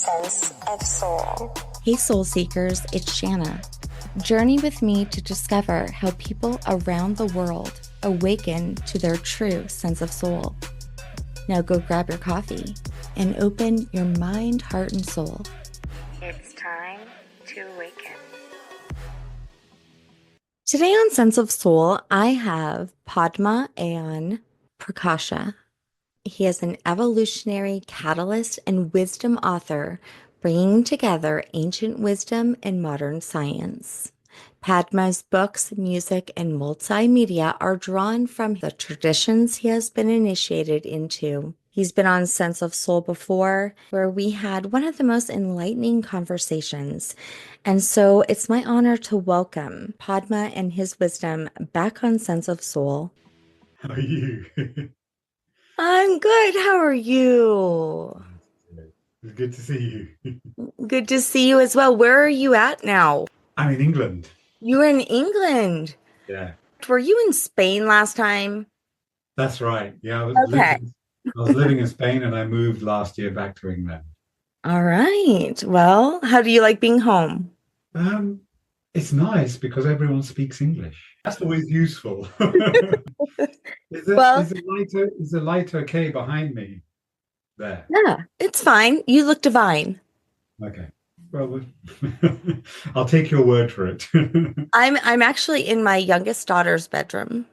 sense of soul. Hey Soul Seekers, it's Shanna. Journey with me to discover how people around the world awaken to their true sense of soul. Now go grab your coffee and open your mind, heart, and soul. It's time to awaken. Today on Sense of Soul, I have Padma Aon Prakasha. He is an evolutionary catalyst and wisdom author, bringing together ancient wisdom and modern science. Padma's books, music, and multimedia are drawn from the traditions he has been initiated into. He's been on Sense of Soul before, where we had one of the most enlightening conversations. And so it's my honor to welcome Padma and his wisdom back on Sense of Soul. How are you? I'm good. How are you? It's good to see you. Good to see you as well. Where are you at now? I'm in England. You're in England. Yeah. Were you in Spain last time? That's right. Yeah, Okay. I was living in Spain and I moved last year back to England. All right. Well, how do you like being home? It's nice because everyone speaks English. That's always useful. Is the light okay behind me there? Yeah, it's fine. You look divine. Okay. Well, I'll take your word for it. I'm actually in my youngest daughter's bedroom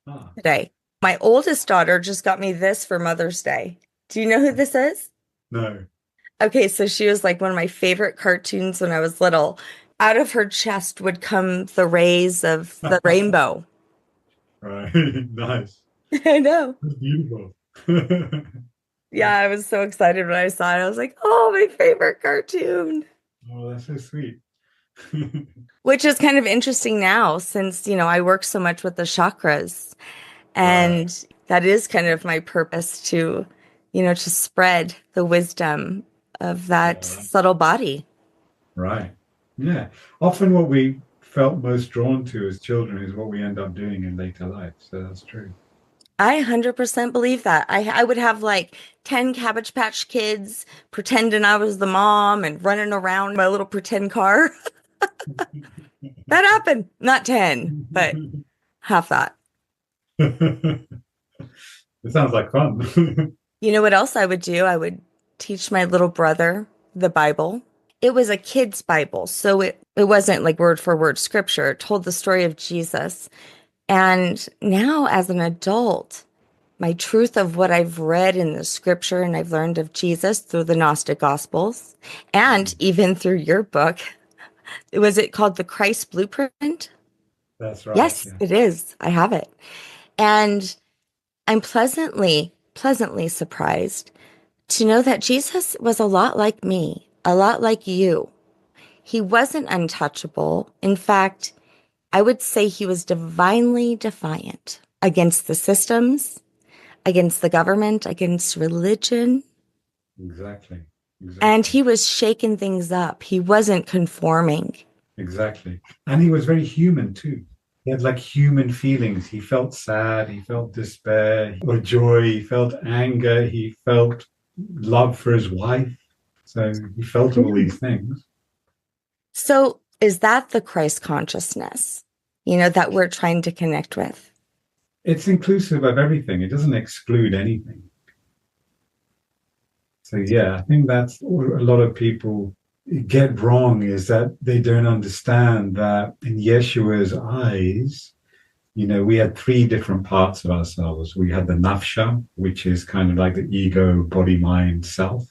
Ah. today. My oldest daughter just got me this for Mother's Day. Do you know who this is? No. Okay, so she was like one of my favorite cartoons when I was little. Out of her chest would come the rays of the rainbow. Right. Nice. I know. That's beautiful. Yeah, I was so excited when I saw it. I was like, oh, my favorite cartoon. Oh, that's so sweet. Which is kind of interesting now since, I work so much with the chakras. And that is kind of my purpose to spread the wisdom of that subtle body. Right. Yeah. Often what we felt most drawn to as children is what we end up doing in later life. So that's true. I 100% believe that. I would have like 10 Cabbage Patch Kids pretending I was the mom and running around my little pretend car. That happened. Not 10, but half that. It sounds like fun. You know what else I would do? I would teach my little brother the Bible. It was a kid's Bible, so it wasn't like word for word scripture. It told the story of Jesus. And now as an adult, my truth of what I've read in the scripture and I've learned of Jesus through the Gnostic Gospels and even through your book, was it called the Christ Blueprint? That's right. Yes, yeah. It is. I have it. And I'm pleasantly surprised to know that Jesus was a lot like me, a lot like you. He wasn't untouchable. In fact, I would say he was divinely defiant against the systems, against the government, against religion. Exactly. And he was shaking things up. He wasn't conforming. Exactly. And he was very human too. He had like human feelings. He felt sad, he felt despair or joy, he felt anger, he felt love for his wife. So he felt all these things. So is that the Christ consciousness, that we're trying to connect with? It's inclusive of everything. It doesn't exclude anything. So yeah, I think that's what a lot of people get wrong, is that they don't understand that in Yeshua's eyes, we had three different parts of ourselves. We had the nafsha, which is kind of like the ego, body, mind, self,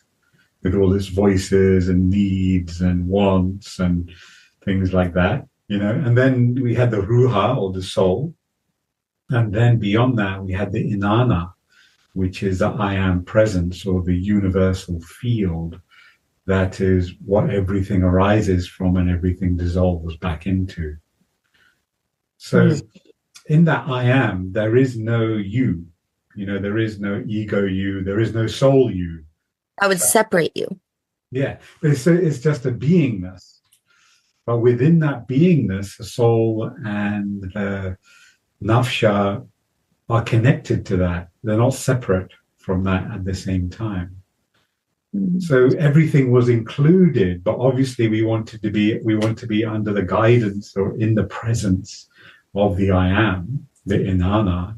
with all its voices and needs and wants and things like that, And then we had the ruha, or the soul. And then beyond that, we had the inanna, which is the I am presence, or the universal field. That is what everything arises from and everything dissolves back into. So in that I am, there is no you. There is no ego you. There is no soul you. I would separate you. Yeah, but it's just a beingness. But within that beingness, the soul and the nafsha are connected to that. They're not separate from that at the same time. So everything was included, but obviously we want to be under the guidance or in the presence of the I am, the Inanna,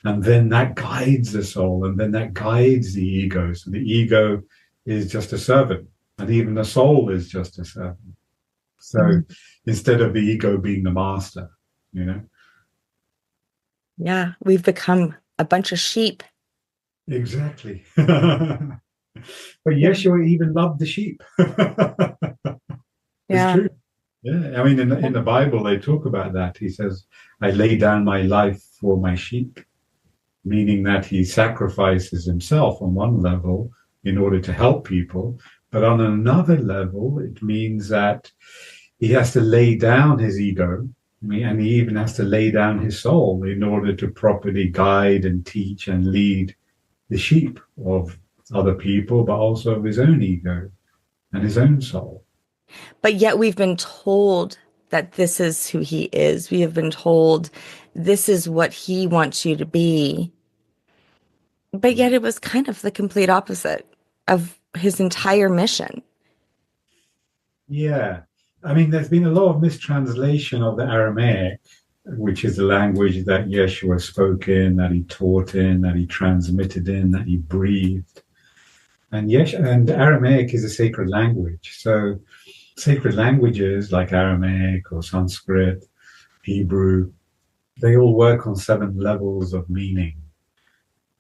and then that guides the soul, and then that guides the ego. So the ego is just a servant, and even the soul is just a servant. So instead of the ego being the master, you know. Yeah, we've become a bunch of sheep. Exactly. But Yeshua even loved the sheep. It's true. Yeah. I mean, in the Bible, they talk about that. He says, I lay down my life for my sheep, meaning that he sacrifices himself on one level in order to help people. But on another level, it means that he has to lay down his ego, and he even has to lay down his soul in order to properly guide and teach and lead the sheep of other people, but also of his own ego and his own soul. But yet we've been told that this is who he is. We have been told this is what he wants you to be. But yet it was kind of the complete opposite of his entire mission. Yeah. I mean, there's been a lot of mistranslation of the Aramaic, which is the language that Yeshua spoke in, that he taught in, that he transmitted in, that he breathed. And Aramaic is a sacred language. So sacred languages like Aramaic or Sanskrit, Hebrew, they all work on 7 levels of meaning.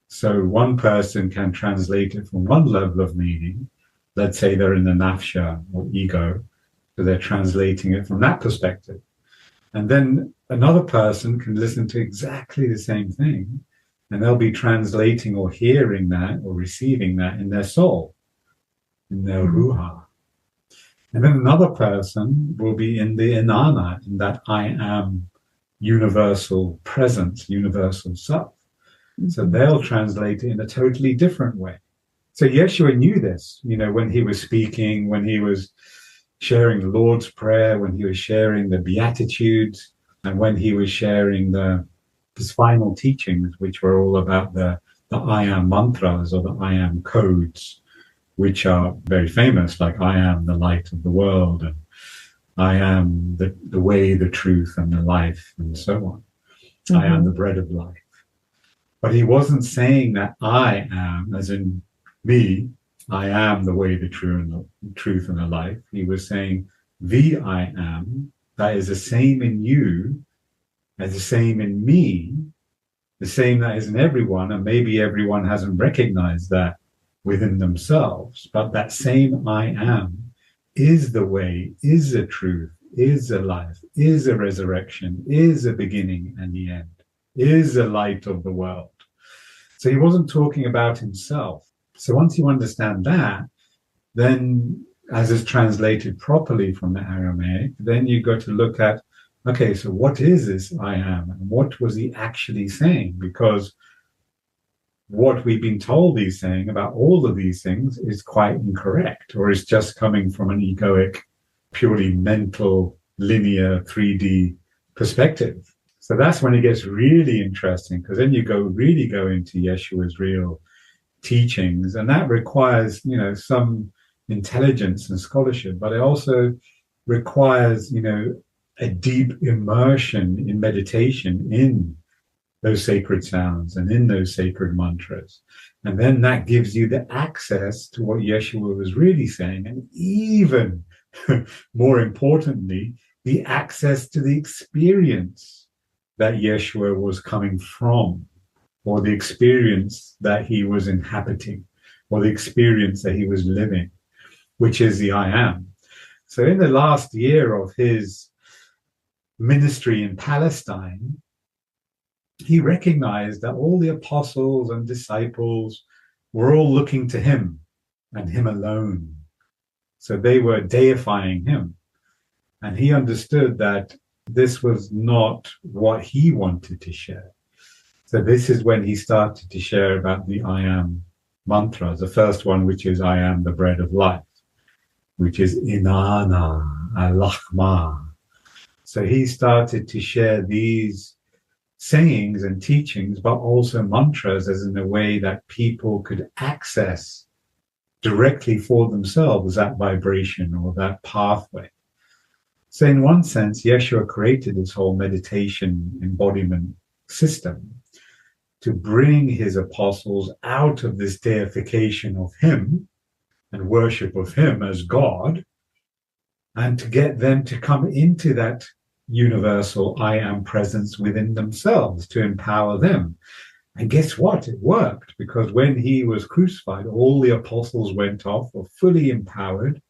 So one person can translate it from one level of meaning. Let's say they're in the nafsha or ego, so they're translating it from that perspective. And then another person can listen to exactly the same thing, and they'll be translating or hearing that or receiving that in their soul, in their ruha. And then another person will be in the inanna, in that I am universal presence, universal self. So they'll translate it in a totally different way. So Yeshua knew this, when he was speaking, when he was sharing the Lord's Prayer, when he was sharing the Beatitudes, and when he was sharing his final teachings, which were all about the I am mantras or the I am codes, which are very famous, like I am the light of the world, and I am the way, the truth, and the life, and so on. I am the bread of life. But he wasn't saying that I am, as in me, I am the way, the truth, and the life. He was saying the I am, that is the same in you as the same in me, the same that is in everyone, and maybe everyone hasn't recognized that within themselves, but that same I am is the way, is the truth, is the life, is the resurrection, is the beginning and the end, is the light of the world. So he wasn't talking about himself. So once you understand that, then as is translated properly from the Aramaic, then you got to look at, okay, so what is this I am? And what was he actually saying? Because what we've been told he's saying about all of these things is quite incorrect, or is just coming from an egoic, purely mental, linear, 3D perspective. So that's when it gets really interesting, because then you really go into Yeshua's real teachings, and that requires, some intelligence and scholarship, but it also requires, a deep immersion in meditation in those sacred sounds and in those sacred mantras. And then that gives you the access to what Yeshua was really saying, and even more importantly, the access to the experience that Yeshua was coming from, or the experience that he was inhabiting, or the experience that he was living, which is the I am. So in the last year of his ministry in Palestine, he recognized that all the apostles and disciples were all looking to him and him alone. So they were deifying him. And he understood that this was not what he wanted to share. So this is when he started to share about the I am mantras. The first one, which is I am the bread of life, which is Inanna Alachma. So he started to share these sayings and teachings, but also mantras, as in a way that people could access directly for themselves that vibration or that pathway. So in one sense, Yeshua created this whole meditation embodiment system to bring his apostles out of this deification of him and worship of him as God, and to get them to come into that universal I am presence within themselves, to empower them. And guess what? It worked, because when he was crucified, all the apostles went off, were fully empowered,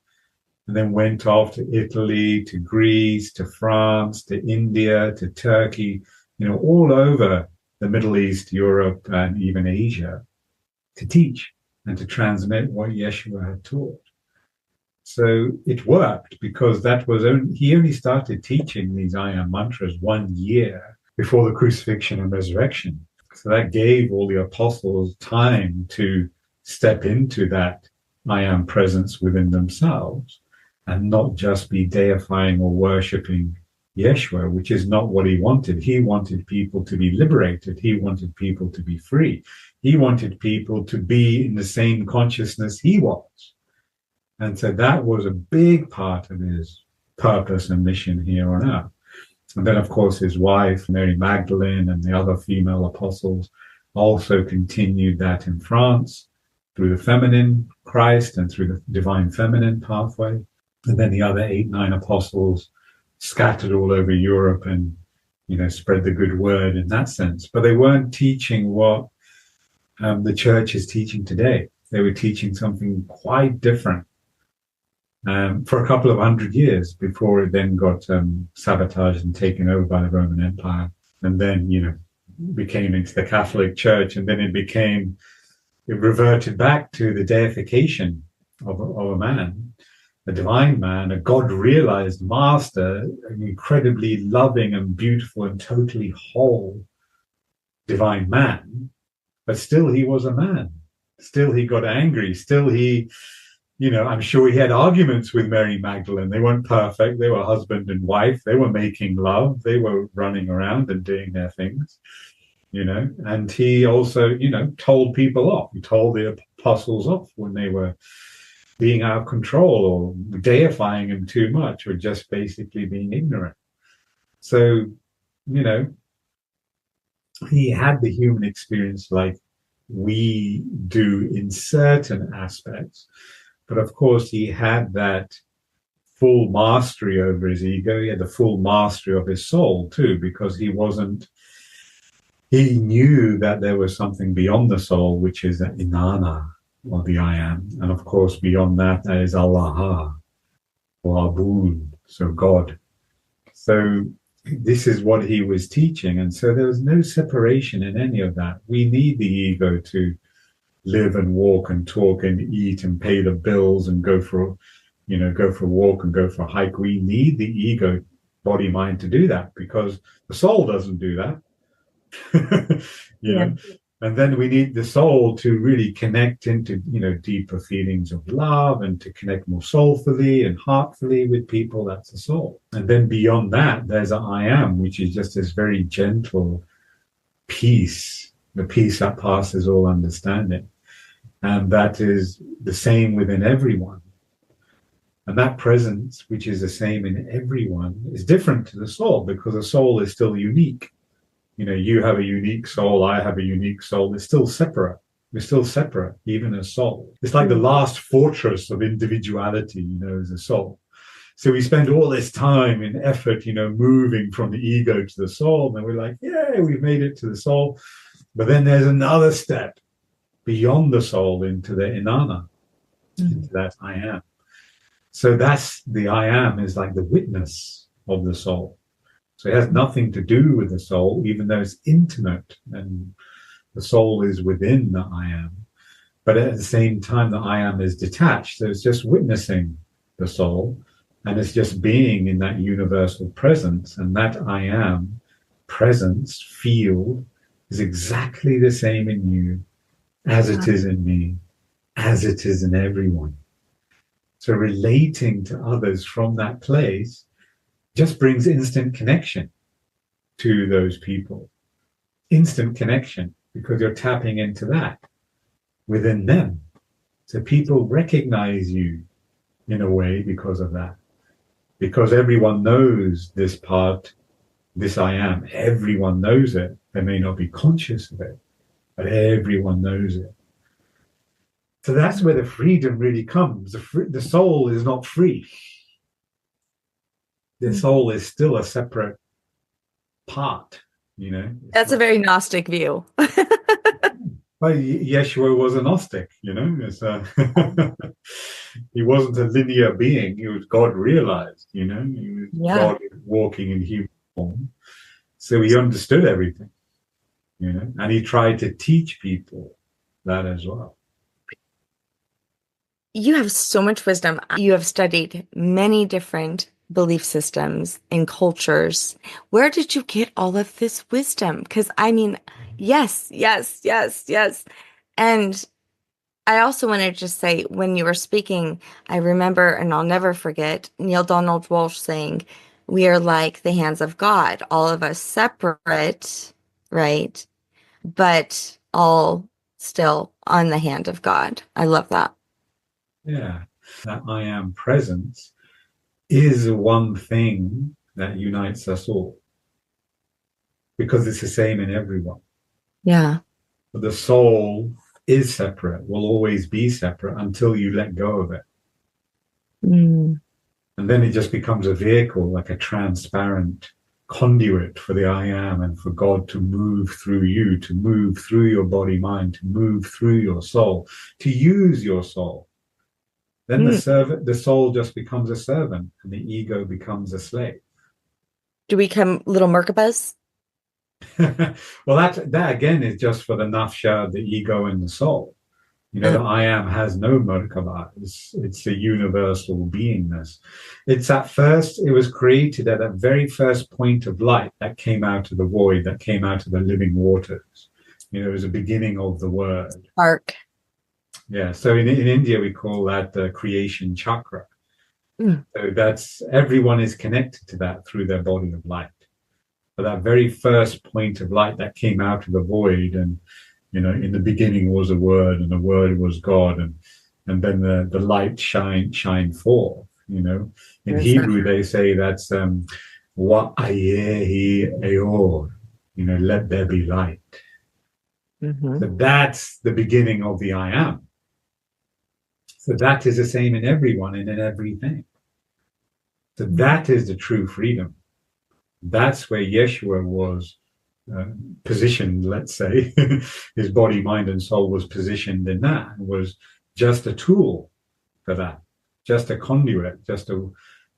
and then went off to Italy, to Greece, to France, to India, to Turkey, all over the Middle East, Europe, and even Asia, to teach and to transmit what Yeshua had taught. So it worked, because he only started teaching these I am mantras 1 year before the crucifixion and resurrection. So that gave all the apostles time to step into that I am presence within themselves and not just be deifying or worshipping Yeshua, which is not what he wanted. He wanted people to be liberated. He wanted people to be free. He wanted people to be in the same consciousness he was. And so that was a big part of his purpose and mission here on earth. And then, of course, his wife, Mary Magdalene, and the other female apostles also continued that in France through the feminine Christ and through the divine feminine pathway. And then the other 8, 9 apostles scattered all over Europe and, spread the good word in that sense. But they weren't teaching what the church is teaching today. They were teaching something quite different for a couple of 100 years before it then got sabotaged and taken over by the Roman Empire. And then, became into the Catholic Church. And then it reverted back to the deification of a man, a divine man, a God-realized master, an incredibly loving and beautiful and totally whole divine man. But still he was a man. Still he got angry. Still he, I'm sure he had arguments with Mary Magdalene. They weren't perfect. They were husband and wife. They were making love. They were running around and doing their things, And he also, told people off. He told the apostles off when they were being out of control or deifying him too much or just basically being ignorant. So, he had the human experience like we do in certain aspects. But of course, he had that full mastery over his ego. He had the full mastery of his soul too, because he knew that there was something beyond the soul, which is the inanna, or the I am. And of course, beyond that, there is Allah, or Abun, so God. So this is what he was teaching. And so there was no separation in any of that. We need the ego to live and walk and talk and eat and pay the bills and go for a walk and go for a hike. We need the ego, body, mind to do that, because the soul doesn't do that. know. And then we need the soul to really connect into, deeper feelings of love and to connect more soulfully and heartfully with people. That's the soul. And then beyond that, there's an I am, which is just this very gentle peace, the peace that passes all understanding. And that is the same within everyone. And that presence, which is the same in everyone, is different to the soul, because the soul is still unique. You have a unique soul, I have a unique soul. It's still separate. We're still separate, even as soul. It's like the last fortress of individuality, as a soul. So we spend all this time and effort, moving from the ego to the soul. And we're like, yeah, we've made it to the soul. But then there's another step beyond the soul into the inanna, into that I am. So that's the I am, is like the witness of the soul. So it has nothing to do with the soul, even though it's intimate and the soul is within the I am. But at the same time, the I am is detached. So it's just witnessing the soul, and it's just being in that universal presence. And that I am presence field is exactly the same in you as it is in me, as it is in everyone. So relating to others from that place just brings instant connection to those people. Instant connection, because you're tapping into that within them. So people recognize you in a way because of that. Because everyone knows this part, this I am. Everyone knows it. They may not be conscious of it, but everyone knows it. So that's where the freedom really comes. The soul is not free. The soul is still a separate part, you know. That's a very Gnostic view. Well, Yeshua was a Gnostic, you know. He wasn't a linear being. He was God realized, you know. He was God walking in human form. So he understood everything, you know, and he tried to teach people that as well. You have so much wisdom. You have studied many different belief systems and cultures. Where did you get all of this wisdom? Because I mean, yes. And I also want to just say, when you were speaking, I remember, and I'll never forget, Neil Donald Walsh saying, we are like the hands of God, all of us separate, right? But all still on the hand of God. I love that. Yeah, that I am presence is one thing that unites us all, because it's the same in everyone. Yeah. But the soul is separate, will always be separate until you let go of it. Mm. And then it just becomes a vehicle, like a transparent conduit for the I am and for God to move through you, to move through your body, mind, to move through your soul, to use your soul. Then the soul just becomes a servant and the ego becomes a slave. Do we become little Merkabas? Well, that again is just for the nafsha, the ego and the soul. You know, the I am has no Merkaba. It's a universal beingness. It was created at that very first point of light that came out of the void, that came out of the living waters. You know, it was the beginning of the word. Ark. Yeah, so in India we call that the creation chakra. So that's, everyone is connected to that through their body of light. But that very first point of light that came out of the void, and you know, in the beginning was a word, and the word was God, and then the light shine forth. You know, in Hebrew they say that's wa'ayehi eor. You know, let there be light. So that's the beginning of the I am. So that is the same in everyone and in everything. So that is the true freedom. That's where Yeshua was positioned, let's say. His body, mind, and soul was positioned in that, and was just a tool for that, just a conduit, just a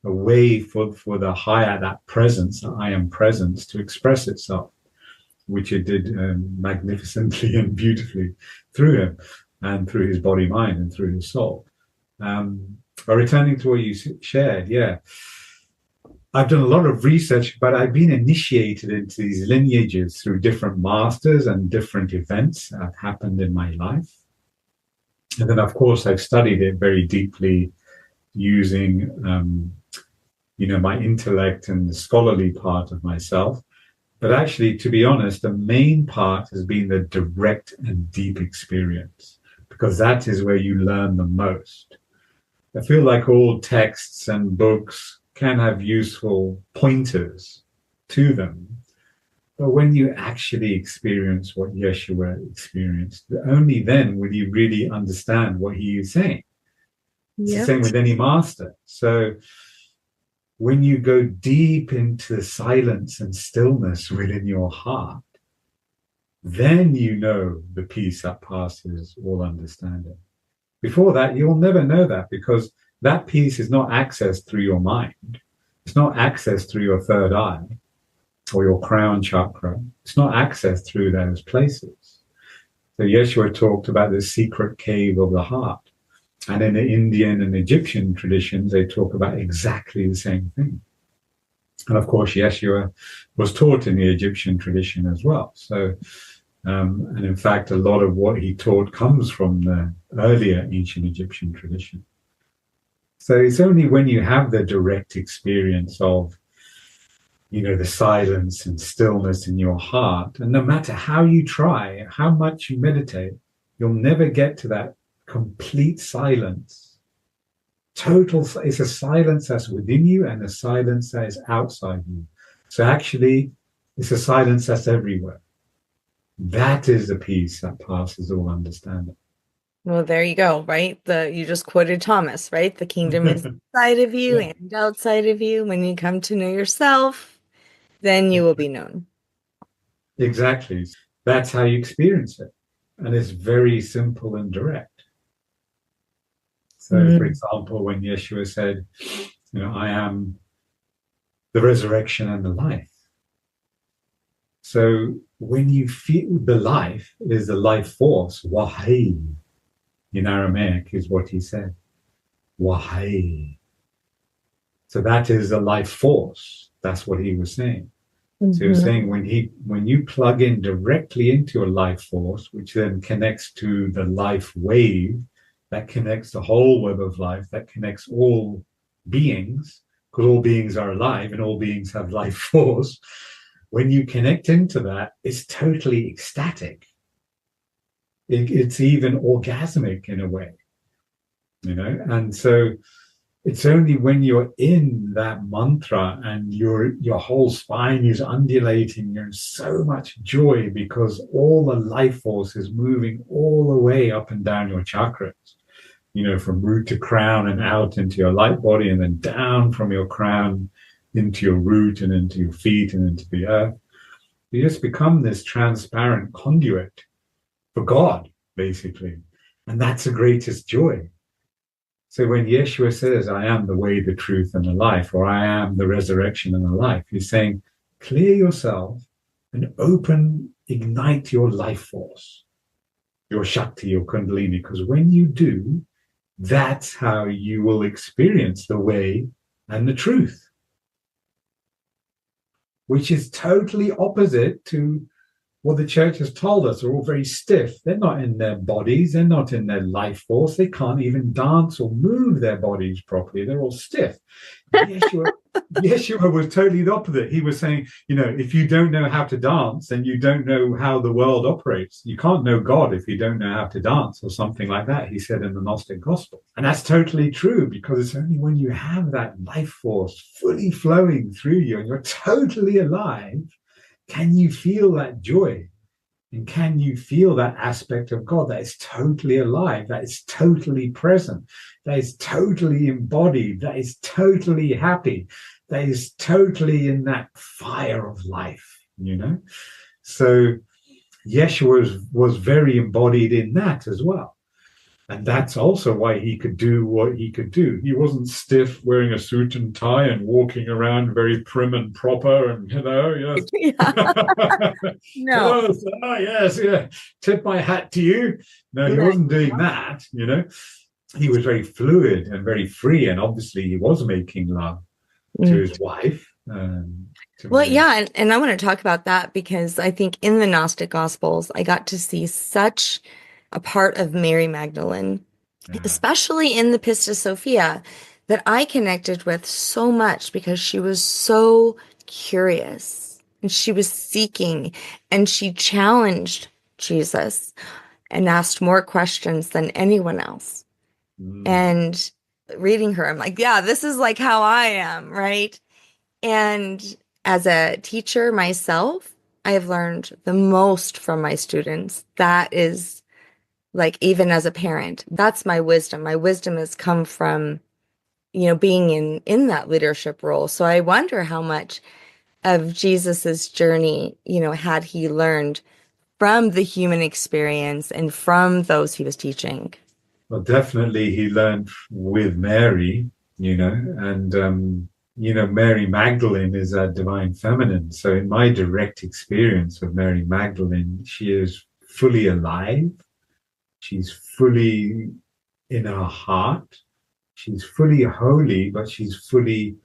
way for the higher, that presence, the I am presence, to express itself, which it did magnificently and beautifully through him, and through his body, mind, and through his soul. But returning to what you shared, yeah, I've done a lot of research, but I've been initiated into these lineages through different masters and different events that have happened in my life. And then, of course, I've studied it very deeply using, you know, my intellect and the scholarly part of myself. But actually, to be honest, the main part has been the direct and deep experience, because that is where you learn the most. I feel like all texts and books can have useful pointers to them, but when you actually experience what Yeshua experienced, only then will you really understand what he is saying. It's the same with any master. So when you go deep into silence and stillness within your heart, then you know the peace that passes all understanding. Before that, you'll never know that, because that peace is not accessed through your mind. It's not accessed through your third eye or your crown chakra. It's not accessed through those places. So Yeshua talked about the secret cave of the heart. And in the Indian and Egyptian traditions, they talk about exactly the same thing. And of course, Yeshua was taught in the Egyptian tradition as well. So, and in fact, a lot of what he taught comes from the earlier ancient Egyptian tradition. So it's only when you have the direct experience of, you know, the silence and stillness in your heart, and no matter how you try, how much you meditate, you'll never get to that complete silence. It's a silence that's within you and a silence that is outside you. So actually, it's a silence that's everywhere. That is the peace that passes all understanding. Well, there you go, right? You just quoted Thomas, right? The kingdom is inside of you and outside of you. When you come to know yourself, then you will be known. Exactly. That's how you experience it. And it's very simple and direct. So, for example, when Yeshua said, I am the resurrection and the life. So when you feel the life is the life force, wahai, in Aramaic is what he said. Wahai. So that is the life force. That's what he was saying. So he was saying when you plug in directly into a life force, which then connects to the life wave, that connects the whole web of life, that connects all beings, because all beings are alive and all beings have life force. When you connect into that, it's totally ecstatic. It's even orgasmic in a way, and so it's only when you're in that mantra and your whole spine is undulating, you're in so much joy because all the life force is moving all the way up and down your chakras, from root to crown and out into your light body, and then down from your crown into your root and into your feet and into the earth. You just become this transparent conduit for God, basically. And that's the greatest joy. So when Yeshua says, I am the way, the truth, and the life, or I am the resurrection and the life, he's saying, clear yourself and ignite your life force, your Shakti, your Kundalini, because when you do, that's how you will experience the way and the truth, which is totally opposite to what the church has told us. They're all very stiff. They're not in their bodies. They're not in their life force. They can't even dance or move their bodies properly. They're all stiff. Yeshua was totally the opposite. He was saying, if you don't know how to dance, then you don't know how the world operates. You can't know God if you don't know how to dance, or something like that, he said in the Gnostic Gospel. And that's totally true, because it's only when you have that life force fully flowing through you and you're totally alive, can you feel that joy? And can you feel that aspect of God that is totally alive, that is totally present, that is totally embodied, that is totally happy, that is totally in that fire of life, So Yeshua was very embodied in that as well. And that's also why he could do what he could do. He wasn't stiff, wearing a suit and tie and walking around very prim and proper and, yes. No. Yes, tip my hat to you. No, he wasn't doing that, He was very fluid and very free. And obviously he was making love to his wife. And I want to talk about that, because I think in the Gnostic Gospels, I got to see such a part of Mary Magdalene, especially in the Pistis Sophia, that I connected with so much, because she was so curious and she was seeking, and she challenged Jesus and asked more questions than anyone else. And reading her, I'm like, this is like how I am, right? And as a teacher myself, I have learned the most from my students. That is, like, even as a parent, that's my wisdom. My wisdom has come from, being in that leadership role. So I wonder how much of Jesus's journey, had he learned from the human experience and from those he was teaching. Well, definitely he learned with Mary, and Mary Magdalene is a divine feminine. So in my direct experience of Mary Magdalene, she is fully alive. She's fully in her heart. She's fully holy, but she's fully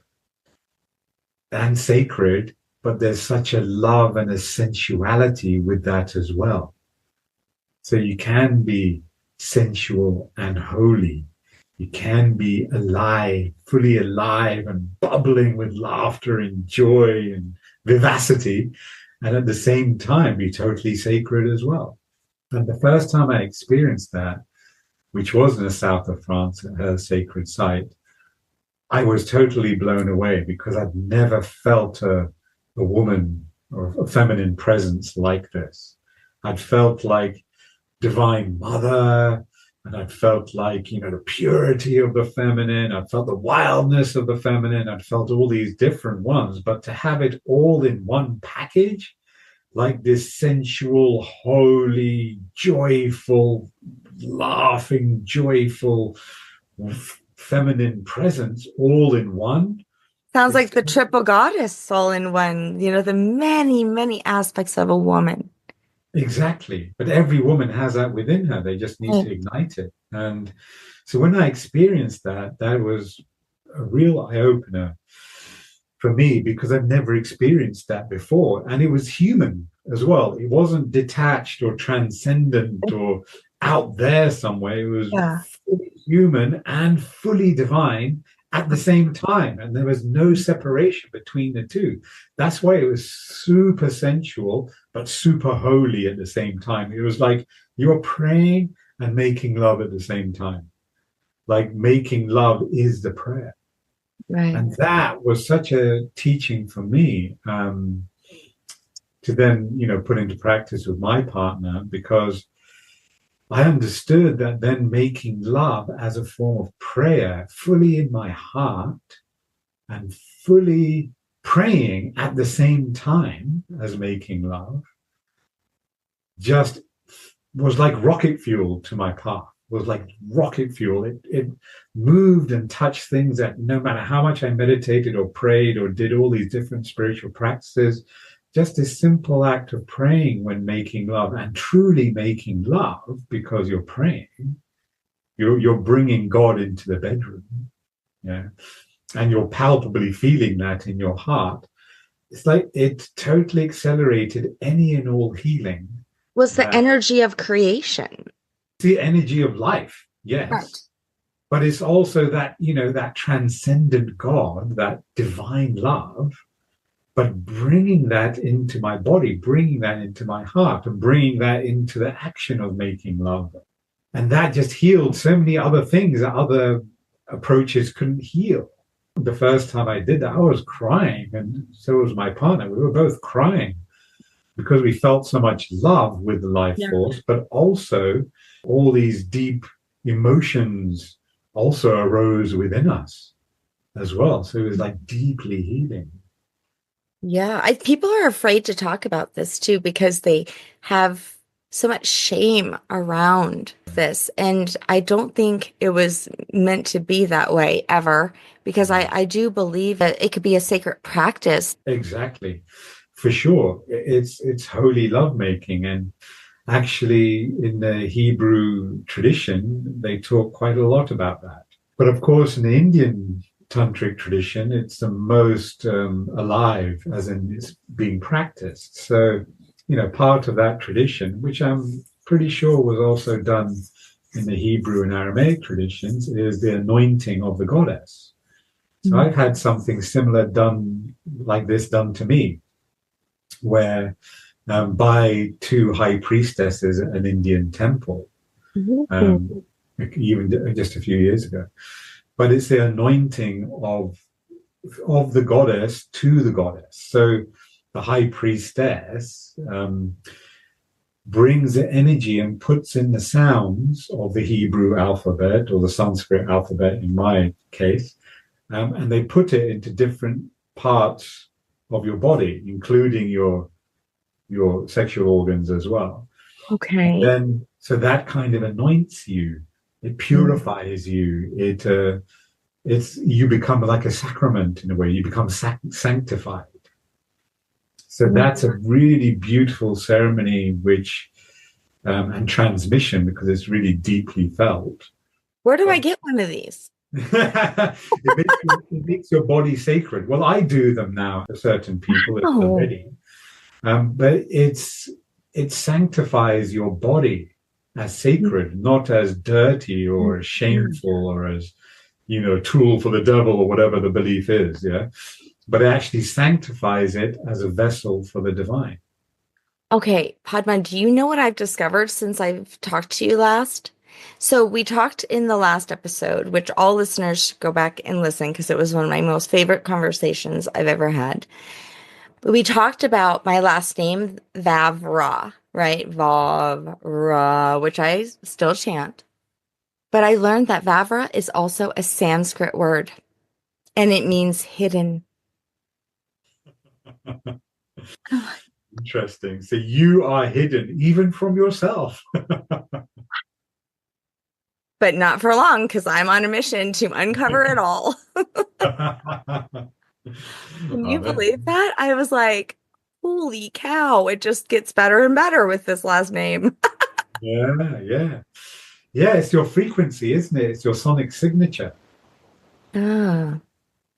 and sacred. But there's such a love and a sensuality with that as well. So you can be sensual and holy. You can be alive, fully alive and bubbling with laughter and joy and vivacity, and at the same time be totally sacred as well. And the first time I experienced that, which was in the south of France at her sacred site, I was totally blown away because I'd never felt a woman or a feminine presence like this. I'd felt like Divine Mother, and I'd felt like, the purity of the feminine. I felt the wildness of the feminine. I'd felt all these different ones, but to have it all in one package, like this sensual, holy, joyful, laughing, joyful, feminine presence all in one. Sounds like the triple goddess all in one, the many, many aspects of a woman. Exactly. But every woman has that within her. They just need to ignite it. And so when I experienced that was a real eye-opener for me, because I've never experienced that before. And it was human as well. It wasn't detached or transcendent or out there somewhere. It was fully human and fully divine at the same time. And there was no separation between the two. That's why it was super sensual, but super holy at the same time. It was like you are praying and making love at the same time. Like making love is the prayer. Right. And that was such a teaching for me to then, put into practice with my partner, because I understood that then making love as a form of prayer, fully in my heart and fully praying at the same time as making love, just was like rocket fuel to my path. Was like rocket fuel. It moved and touched things that no matter how much I meditated or prayed or did all these different spiritual practices, just this simple act of praying when making love, and truly making love, because you're praying, you're bringing God into the bedroom, and you're palpably feeling that in your heart. It's like it totally accelerated any and all healing. Was the energy of creation. The energy of life, yes. Right. But it's also that, that transcendent God, that divine love, but bringing that into my body, bringing that into my heart, and bringing that into the action of making love. And that just healed so many other things that other approaches couldn't heal. The first time I did that, I was crying, and so was my partner. We were both crying because we felt so much love with the life force, but also all these deep emotions also arose within us as well. So it was like deeply healing. Yeah, people are afraid to talk about this too, because they have so much shame around this. And I don't think it was meant to be that way ever, because I do believe that it could be a sacred practice. Exactly. For sure. It's holy lovemaking. And actually, in the Hebrew tradition, they talk quite a lot about that. But of course, in the Indian tantric tradition, it's the most alive, as in it's being practiced. So, part of that tradition, which I'm pretty sure was also done in the Hebrew and Aramaic traditions, is the anointing of the goddess. So I've had something similar done to me, where by two high priestesses at an Indian temple, even just a few years ago. But it's the anointing of the goddess to the goddess. So the high priestess brings the energy and puts in the sounds of the Hebrew alphabet, or the Sanskrit alphabet in my case, and they put it into different parts of your body, including your sexual organs as well. Okay. And then, so that kind of anoints you. It purifies you. You become like a sacrament in a way. You become sanctified. So that's a really beautiful ceremony, which and transmission, because it's really deeply felt. Where do I get one of these? it makes your body sacred. Well, I do them now for certain people already. But it sanctifies your body as sacred, not as dirty or as shameful or as, a tool for the devil or whatever the belief is, but it actually sanctifies it as a vessel for the divine. Okay, Padma, do you know what I've discovered since I've talked to you last? So we talked in the last episode, which all listeners should go back and listen because it was one of my most favorite conversations I've ever had. But we talked about my last name, Vavra, right? Vavra, which I still chant. But I learned that Vavra is also a Sanskrit word, and it means hidden. Interesting. So you are hidden even from yourself. But not for long, because I'm on a mission to uncover it all. Can you believe that? I was like, holy cow, it just gets better and better with this last name. Yeah. It's your frequency, isn't it? It's your sonic signature. Ah.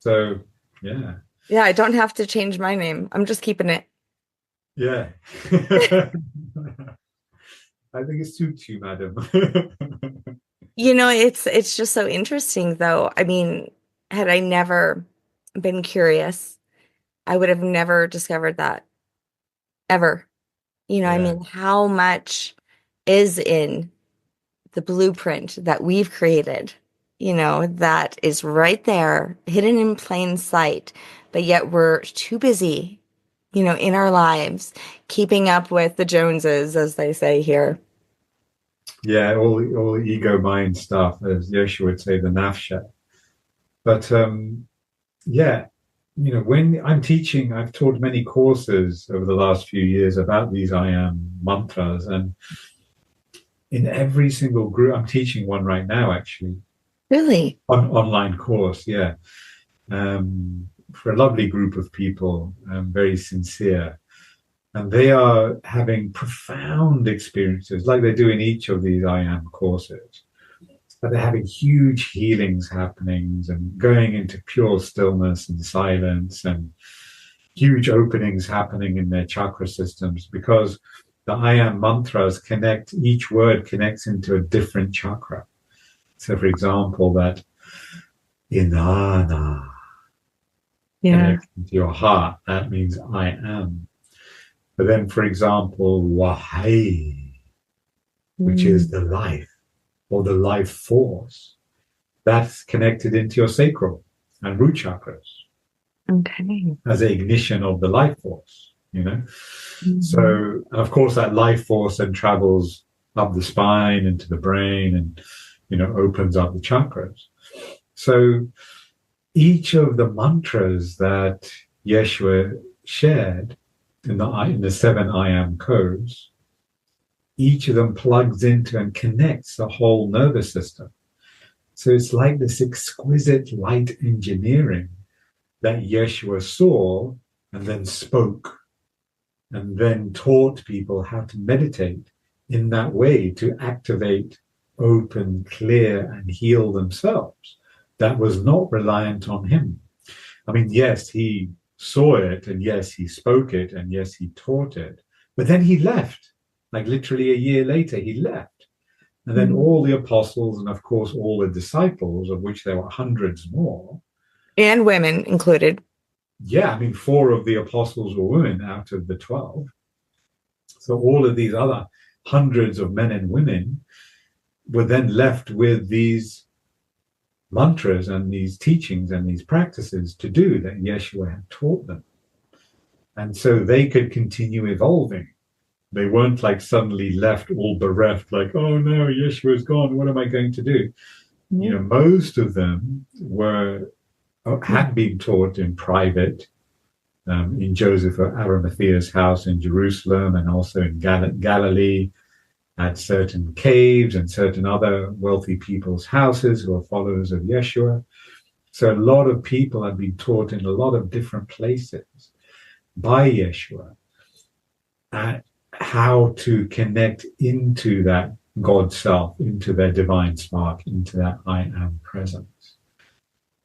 So, yeah. Yeah, I don't have to change my name. I'm just keeping it. Yeah. I think it suits you, madam. It's just so interesting, though. I mean, had I never been curious, I would have never discovered that ever. I Yeah. mean, how much is in the blueprint that we've created, that is right there, hidden in plain sight, but yet we're too busy, in our lives, keeping up with the Joneses, as they say here. Yeah, all the ego mind stuff, as Yeshua would say, the nafsha. But yeah, when I'm teaching, I've taught many courses over the last few years about these I am mantras, and in every single group, I'm teaching one right now, actually. Really? Online course, yeah. For a lovely group of people, very sincere. And they are having profound experiences, like they do in each of these I am courses. But they're having huge healings happening and going into pure stillness and silence, and huge openings happening in their chakra systems, because the I am mantras connect, each word connects into a different chakra. So, for example, that inanna connects into your heart. That means I am. But then, for example, wahai, which is the life or the life force, that's connected into your sacral and root chakras. Okay. As an ignition of the life force, So, of course, that life force then travels up the spine into the brain and, opens up the chakras. So each of the mantras that Yeshua shared in the 7 I am codes, each of them plugs into and connects the whole nervous system. So it's like this exquisite light engineering that Yeshua saw and then spoke and then taught people how to meditate in that way to activate, open, clear, and heal themselves. That was not reliant on him. I mean, yes, he saw it, and yes, he spoke it, and yes, he taught it. But then he left. Like literally a year later, he left. And then all the apostles, and of course, all the disciples, of which there were hundreds more. And women included. Yeah, I mean, 4 of the apostles were women out of the 12. So all of these other hundreds of men and women were then left with these mantras and these teachings and these practices to do that Yeshua had taught them. And so they could continue evolving. They weren't like suddenly left all bereft, like, oh no, Yeshua's gone, what am I going to do? Most of them had been taught in private, in Joseph of Arimathea's house in Jerusalem, and also in Galilee, at certain caves and certain other wealthy people's houses who are followers of Yeshua. So a lot of people have been taught in a lot of different places by Yeshua at how to connect into that God self, into their divine spark, into that I am presence.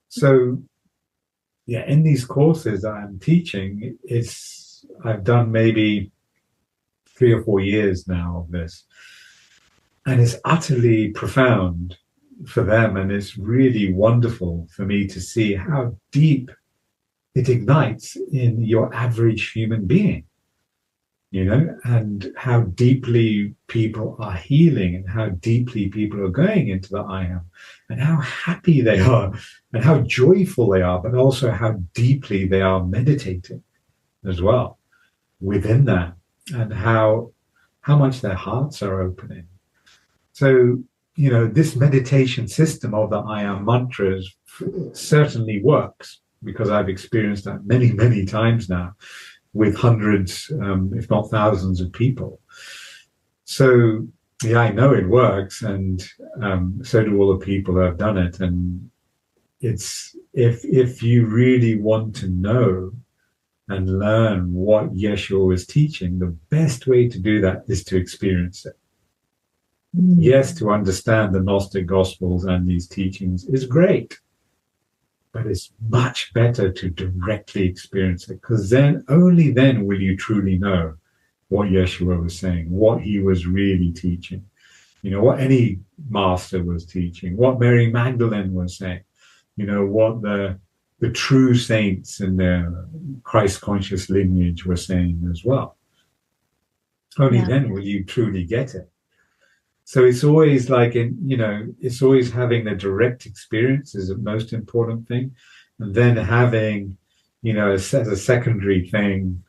So, yeah, in these courses that I'm teaching, I've done maybe 3 or 4 years now of this. And it's utterly profound for them. And it's really wonderful for me to see how deep it ignites in your average human being. and how deeply people are healing and how deeply people are going into the I am and how happy they are and how joyful they are, but also how deeply they are meditating as well within that, and how much their hearts are opening. So, this meditation system of the I am mantras certainly works, because I've experienced that many, many times now with hundreds, if not thousands of people. So, yeah, I know it works, and so do all the people who have done it. And it's, if you really want to know and learn what Yeshua was teaching, the best way to do that is to experience it. Yes, to understand the Gnostic Gospels and these teachings is great, but it's much better to directly experience it, because then, only then will you truly know what Yeshua was saying, what he was really teaching, what any master was teaching, what Mary Magdalene was saying, what the true saints in their Christ conscious lineage were saying as well. Only then will you truly get it. So it's always like, it's always having the direct experience is the most important thing. And then having, as a secondary thing,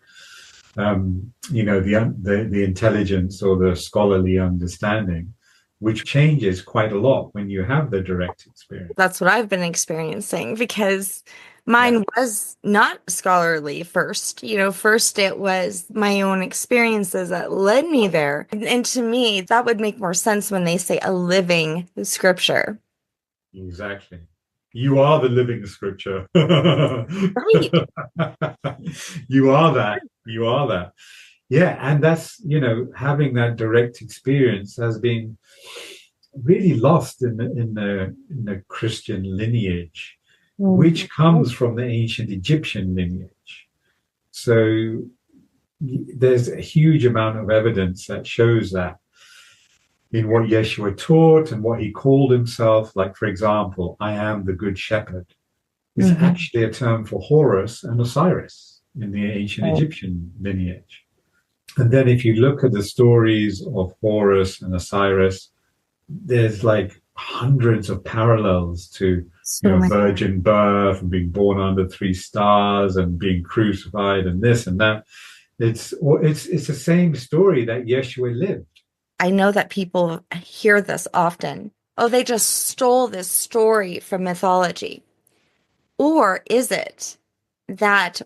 the intelligence or the scholarly understanding, which changes quite a lot when you have the direct experience. That's what I've been experiencing, because mine was not scholarly first. First it was my own experiences that led me there. And to me, that would make more sense when they say a living scripture. Exactly. You are the living scripture. Right. You are that. You are that. Yeah. And that's, having that direct experience has been really lost in the Christian lineage, which comes from the ancient Egyptian lineage. So there's a huge amount of evidence that shows that in what Yeshua taught and what he called himself. Like, for example, I am the good shepherd is actually a term for Horus and Osiris in the ancient Egyptian lineage. And then if you look at the stories of Horus and Osiris, there's like hundreds of parallels to virgin birth and being born under 3 stars and being crucified and this and that. It's the same story that Yeshua lived. I know that people hear this often. Oh, they just stole this story from mythology. Or is it that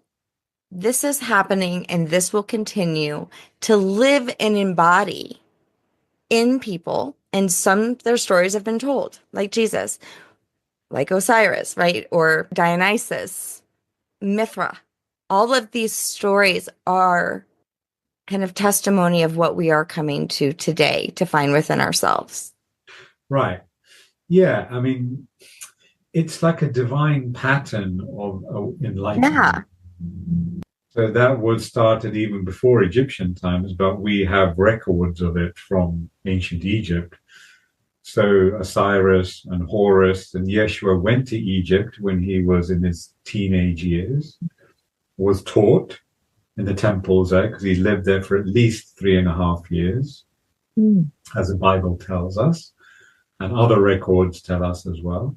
this is happening and this will continue to live and embody in people, and their stories have been told, like Jesus, like Osiris, right? Or Dionysus, Mithra. All of these stories are kind of testimony of what we are coming to today to find within ourselves. Right. Yeah. I mean, it's like a divine pattern of enlightenment. Yeah. So that was started even before Egyptian times, but we have records of it from ancient Egypt. So Osiris and Horus and Yeshua went to Egypt when he was in his teenage years, was taught in the temples there, because he lived there for at least 3.5 years, as the Bible tells us, and other records tell us as well.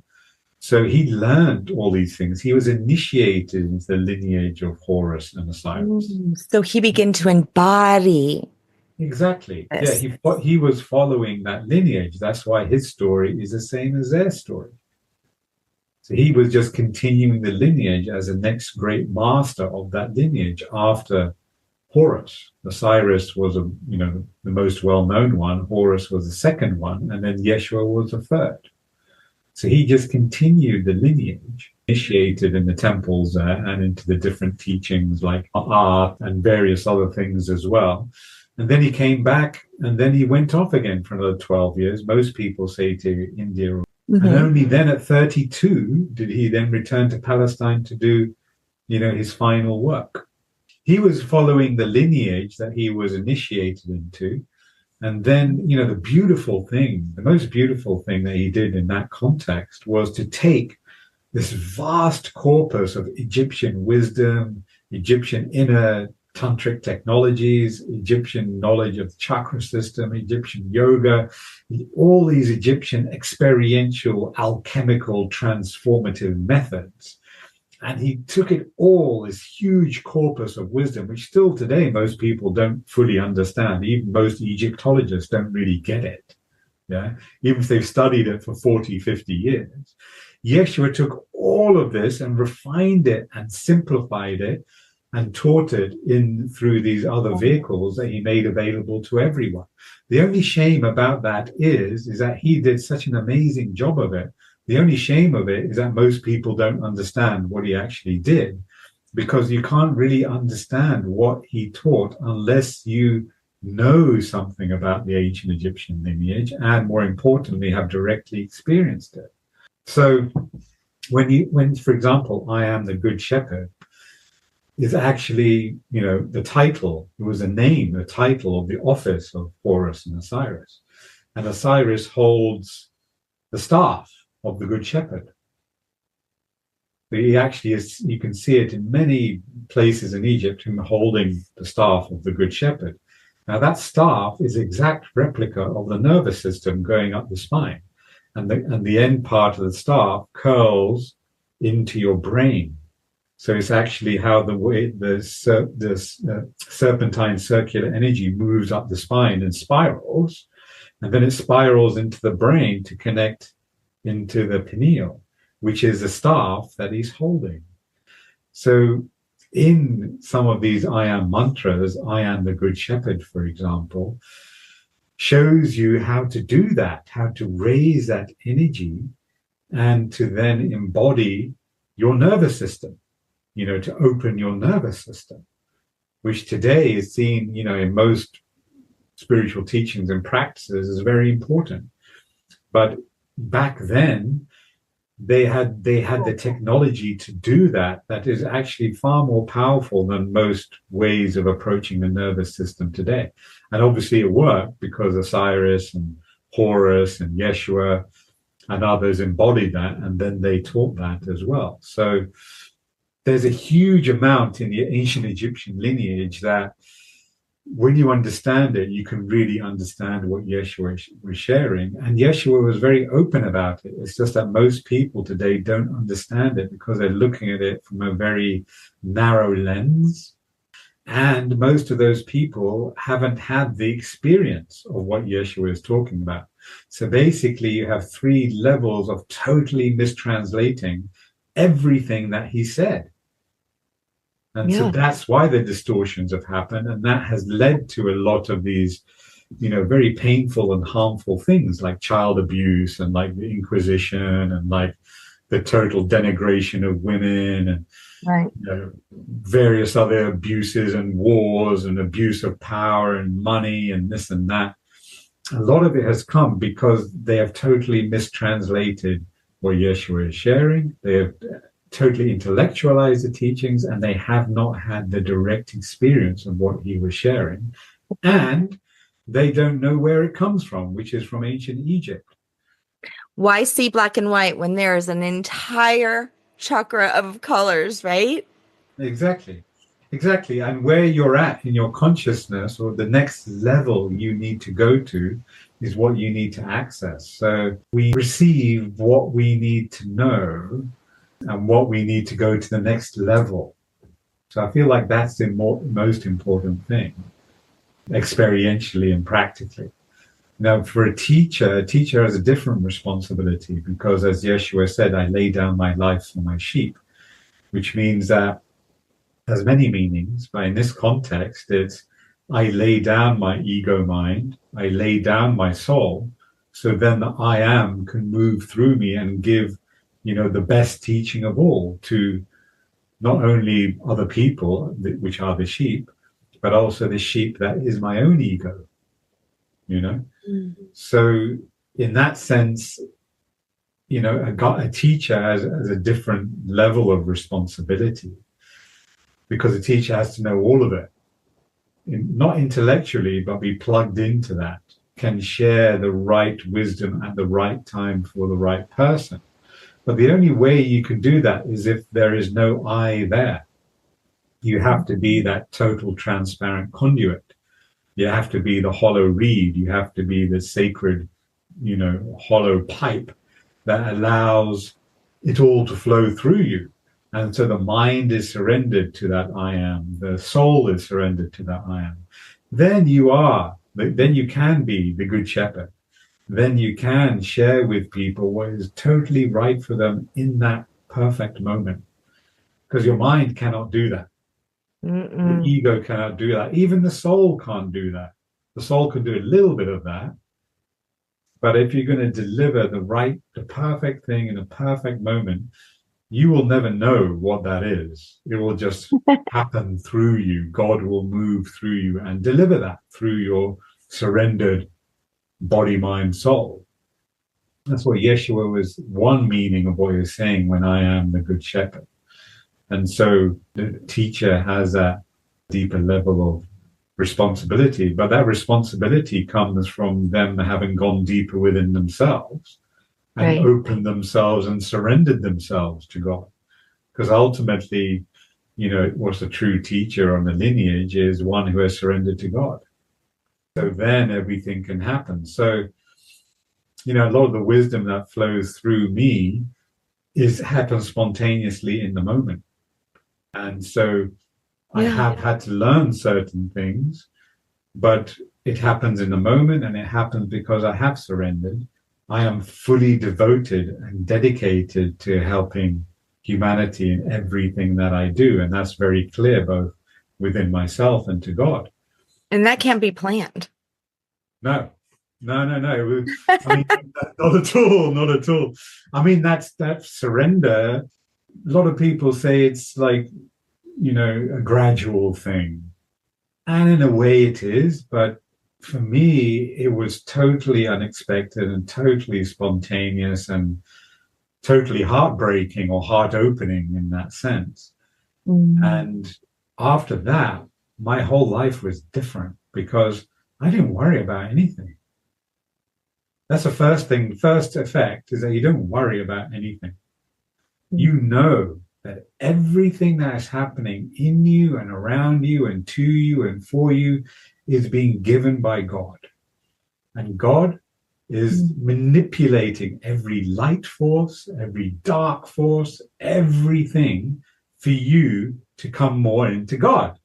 So he learned all these things. He was initiated into the lineage of Horus and Osiris. So he began to embody. Exactly. Yes. Yeah, he was following that lineage. That's why his story is the same as their story. So he was just continuing the lineage as the next great master of that lineage after Horus. Osiris was the most well-known one. Horus was the second one, and then Yeshua was the third. So he just continued the lineage, initiated in the temples and into the different teachings like art and various other things as well. And then he came back, and then he went off again for another 12 years. Most people say to India. And only then at 32 did he then return to Palestine to do, his final work. He was following the lineage that he was initiated into. And then, the most beautiful thing that he did in that context was to take this vast corpus of Egyptian wisdom, Egyptian inner tantric technologies, Egyptian knowledge of the chakra system, Egyptian yoga, all these Egyptian experiential, alchemical, transformative methods. And he took it all, this huge corpus of wisdom, which still today most people don't fully understand. Even most Egyptologists don't really get it. Yeah, even if they've studied it for 40, 50 years. Yeshua took all of this and refined it and simplified it and taught it in through these other vehicles that he made available to everyone. The only shame about that is that he did such an amazing job of it. The only shame of it is that most people don't understand what he actually did, because you can't really understand what he taught unless you know something about the ancient Egyptian lineage and, more importantly, have directly experienced it. So when, for example, I am the Good Shepherd, is actually, the title, it was a name, the title of the office of Horus and Osiris. And Osiris holds the staff of the Good Shepherd. But he actually is, you can see it in many places in Egypt, him holding the staff of the Good Shepherd. Now that staff is exact replica of the nervous system going up the spine. And the end part of the staff curls into your brain. So it's actually how the serpentine circular energy moves up the spine and spirals, and then it spirals into the brain to connect into the pineal, which is the staff that he's holding. So in some of these I am mantras, I am the Good Shepherd, for example, shows you how to do that, how to raise that energy and to then embody your nervous system. To open your nervous system, which today is seen, in most spiritual teachings and practices as very important. But back then, they had the technology to do that is actually far more powerful than most ways of approaching the nervous system today. And obviously it worked because Osiris and Horus and Yeshua and others embodied that, and then they taught that as well. So there's a huge amount in the ancient Egyptian lineage that when you understand it, you can really understand what Yeshua was sharing. And Yeshua was very open about it. It's just that most people today don't understand it because they're looking at it from a very narrow lens. And most of those people haven't had the experience of what Yeshua is talking about. So basically, you have 3 levels of totally mistranslating everything that he said. And so that's why the distortions have happened. And that has led to a lot of these, very painful and harmful things like child abuse and like the Inquisition and like the total denigration of women and various other abuses and wars and abuse of power and money and this and that. A lot of it has come because they have totally mistranslated what Yeshua is sharing. They have totally intellectualize the teachings, and they have not had the direct experience of what he was sharing, and they don't know where it comes from, which is from ancient Egypt. Why see black and white when there's an entire chakra of colors, right? Exactly. And where you're at in your consciousness, or the next level you need to go to, is what you need to access. So we receive what we need to know and what we need to go to the next level. So I feel like that's the most important thing, experientially and practically. Now, for a teacher has a different responsibility because, as Yeshua said, I lay down my life for my sheep, which means that has many meanings. But in this context, it's I lay down my ego mind, I lay down my soul, so then the I am can move through me and give the best teaching of all to not only other people, which are the sheep, but also the sheep that is my own ego, Mm-hmm. So in that sense, a teacher has a different level of responsibility because a teacher has to know all of it, not intellectually, but be plugged into that, can share the right wisdom at the right time for the right person. But the only way you can do that is if there is no I there. You have to be that total transparent conduit. You have to be the hollow reed. You have to be the sacred, hollow pipe that allows it all to flow through you. And so the mind is surrendered to that I am. The soul is surrendered to that I am. Then you can be the good shepherd. Then you can share with people what is totally right for them in that perfect moment. Because your mind cannot do that. The ego cannot do that. Even the soul can't do that. The soul can do a little bit of that. But if you're going to deliver the perfect thing in a perfect moment, you will never know what that is. It will just happen through you. God will move through you and deliver that through your surrendered body, mind, soul. That's what Yeshua was, one meaning of what he was saying when I am the good shepherd. And so the teacher has that deeper level of responsibility, but that responsibility comes from them having gone deeper within themselves and opened themselves and surrendered themselves to God. Because ultimately, what's a true teacher on the lineage is one who has surrendered to God. So then everything can happen. So, a lot of the wisdom that flows through me happens spontaneously in the moment. And so I have had to learn certain things, but it happens in the moment, and it happens because I have surrendered. I am fully devoted and dedicated to helping humanity in everything that I do. And that's very clear, both within myself and to God. And that can't be planned. No. I mean, not at all, not at all. I mean, that surrender. A lot of people say it's like, a gradual thing. And in a way it is, but for me, it was totally unexpected and totally spontaneous and totally heartbreaking or heart-opening in that sense. And after that, my whole life was different because I didn't worry about anything. That's the first thing. First effect is that you don't worry about anything. You know that everything that is happening in you and around you and to you and for you is being given by God. And God is manipulating every light force, every dark force, everything for you to come more into God,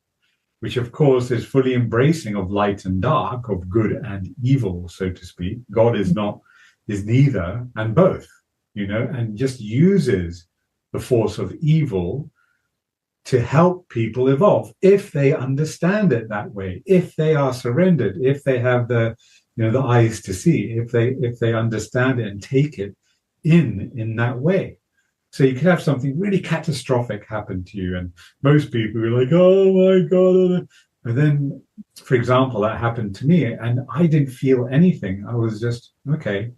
which of course is fully embracing of light and dark, of good and evil, so to speak. God is neither and both, and just uses the force of evil to help people evolve if they understand it that way, if they are surrendered, if they have the eyes to see, if they understand it and take it in that way. So you could have something really catastrophic happen to you, and most people are like, oh my God. And then, for example, that happened to me and I didn't feel anything. I was just, okay,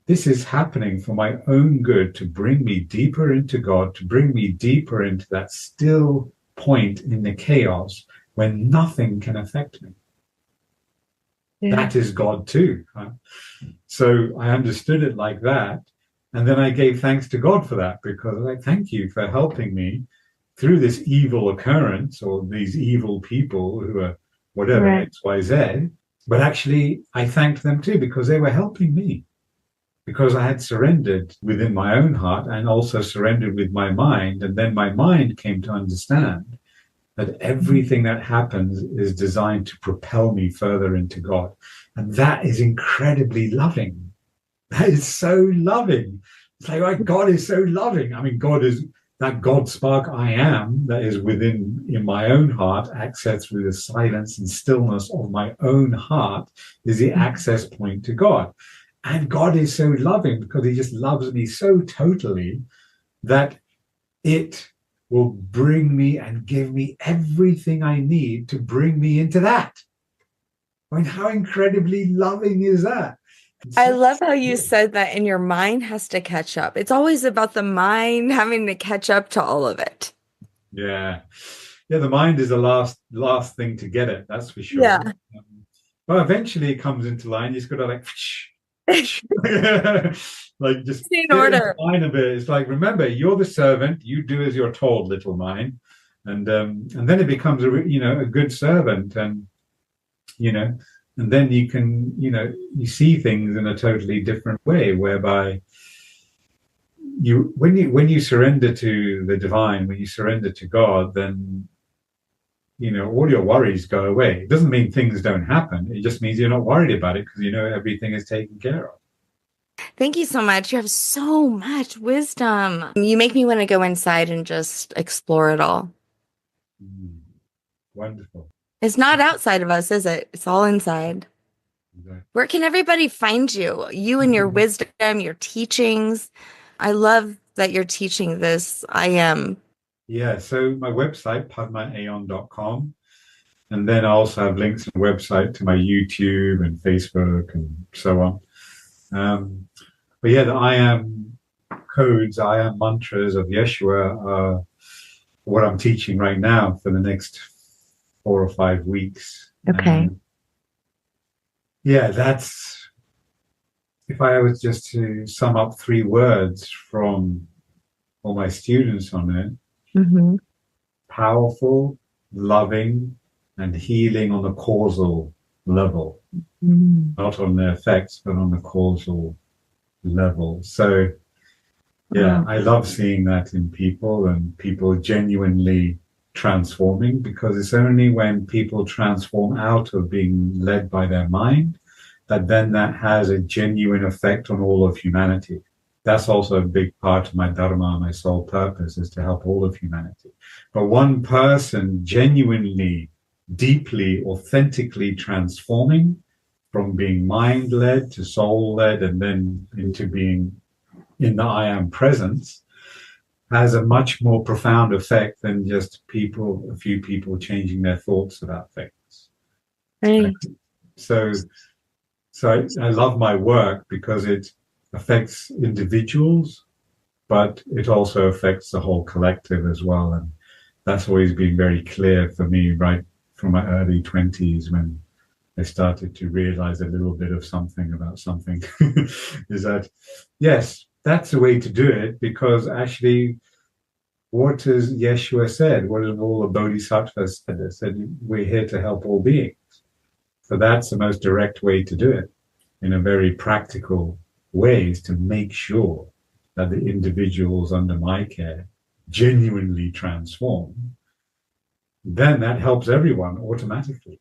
this is happening for my own good, to bring me deeper into God, to bring me deeper into that still point in the chaos when nothing can affect me. That is God too. So I understood it like that. And then I gave thanks to God for that, because I thank you for helping me through this evil occurrence or these evil people who are whatever, X, Y, Z. But actually, I thanked them too, because they were helping me. Because I had surrendered within my own heart and also surrendered with my mind. And then my mind came to understand that everything that happens is designed to propel me further into God. And that is incredibly loving. That is so loving. It's like, God is so loving. I mean, God is that God spark I am that is within in my own heart, accessed through the silence and stillness of my own heart, is the access point to God. And God is so loving because he just loves me so totally that it will bring me and give me everything I need to bring me into that. I mean, how incredibly loving is that? I love how you said that, and your mind has to catch up. It's always about the mind having to catch up to all of it. Yeah, the mind is the last thing to get it, that's for sure. Yeah. But eventually it comes into line. You just got to like like just in order. Line of it. It's like, remember, you're the servant. You do as you're told, little mind. and then it becomes a good servant, and and then you can you see things in a totally different way, whereby when you surrender to the divine, when you surrender to God, then all your worries go away. It doesn't mean things don't happen. It just means you're not worried about it because everything is taken care of. Thank you so much. You have so much wisdom. You make me want to go inside and just explore it all. Wonderful. It's not outside of us, is it? It's all inside. Exactly. Where can everybody find you? You and your wisdom, your teachings. I love that you're teaching this. I am. Yeah, so my website, padmaaon.com. And then I also have links on the website to my YouTube and Facebook and so on. But yeah, the I am codes, I am mantras of Yeshua are what I'm teaching right now for the next 4 or 5 weeks. Okay. Yeah, that's, if I was just to sum up 3 words from all my students on it, powerful, loving, and healing on the causal level, not on the effects, but on the causal level. So, yeah, I love seeing that in people, and people genuinely transforming, because it's only when people transform out of being led by their mind that then that has a genuine effect on all of humanity. That's also a big part of my dharma, my sole purpose, is to help all of humanity. But one person genuinely, deeply, authentically transforming from being mind-led to soul-led and then into being in the I am presence has a much more profound effect than just a few people changing their thoughts about things. Right. So I love my work because it affects individuals, but it also affects the whole collective as well. And that's always been very clear for me right from my early 20s, when I started to realize a little bit of something about something, is that, yes, that's the way to do it, because actually, what has Yeshua said? What have all the bodhisattvas said? They said, we're here to help all beings. So that's the most direct way to do it, in a very practical way, is to make sure that the individuals under my care genuinely transform. Then that helps everyone automatically.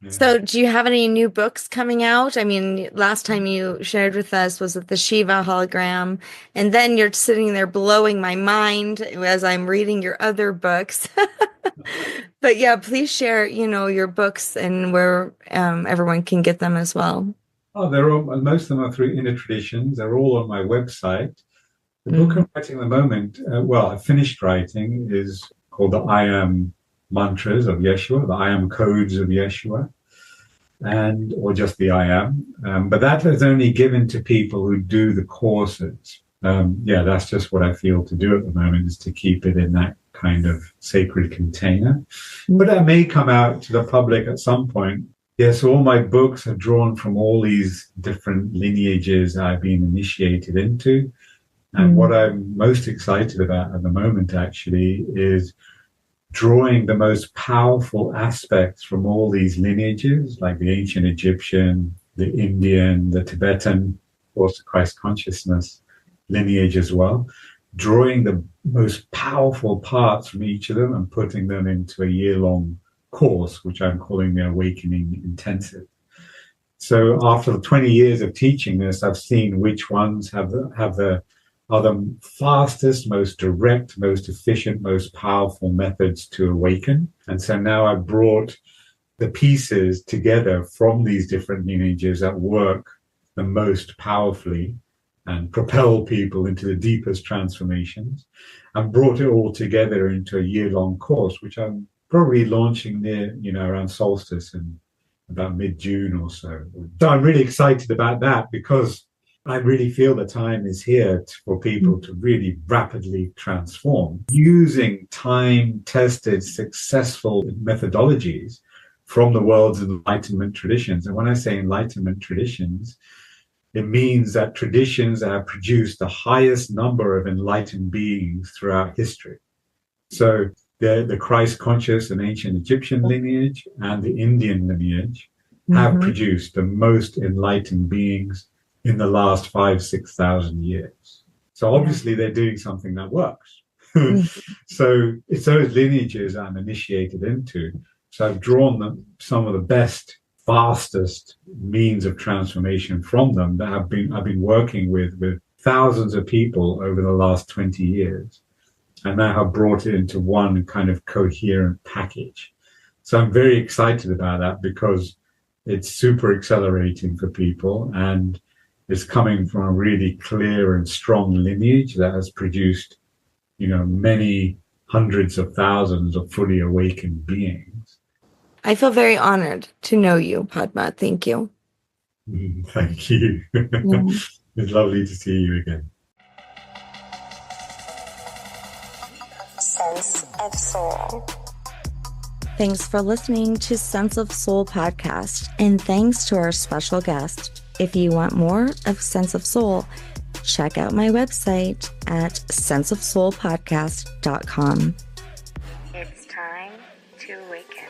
Yeah. So do you have any new books coming out? I mean, last time you shared with us was the Shiva hologram, and then you're sitting there blowing my mind as I'm reading your other books. But yeah, please share, your books and where everyone can get them as well. Oh, most of them are through inner traditions. They're all on my website. The book I'm writing at the moment, I finished writing, is called the I Am Mantras of Yeshua, the I Am Codes of Yeshua, or just the I Am. But that is only given to people who do the courses. That's just what I feel to do at the moment, is to keep it in that kind of sacred container. But that may come out to the public at some point. Yes, all my books are drawn from all these different lineages I've been initiated into. And what I'm most excited about at the moment, actually, is drawing the most powerful aspects from all these lineages, like the ancient Egyptian, the Indian, the Tibetan, of course, the Christ consciousness lineage as well, drawing the most powerful parts from each of them and putting them into a year-long course, which I'm calling the Awakening Intensive. So after 20 years of teaching this, I've seen which ones are the fastest, most direct, most efficient, most powerful methods to awaken. And so now I've brought the pieces together from these different lineages that work the most powerfully and propel people into the deepest transformations, and brought it all together into a year-long course, which I'm probably launching around solstice in about mid-June or so. So I'm really excited about that, because I really feel the time is here for people to really rapidly transform using time-tested, successful methodologies from the world's enlightenment traditions. And when I say enlightenment traditions, it means that traditions that have produced the highest number of enlightened beings throughout history. So the Christ conscious and ancient Egyptian lineage and the Indian lineage have produced the most enlightened beings in the last 5,000-6,000 years. So obviously they're doing something that works. So it's those lineages I'm initiated into. So I've drawn some of the best, fastest means of transformation from them that I've been working with thousands of people over the last 20 years. And now have brought it into one kind of coherent package. So I'm very excited about that because it's super accelerating for people, and it's coming from a really clear and strong lineage that has produced, many hundreds of thousands of fully awakened beings. I feel very honored to know you, Padma. Thank you. Thank you. It's lovely to see you again. Sense of Soul. Thanks for listening to Sense of Soul podcast, and thanks to our special guest. If you want more of Sense of Soul, check out my website at senseofsoulpodcast.com. It's time to awaken.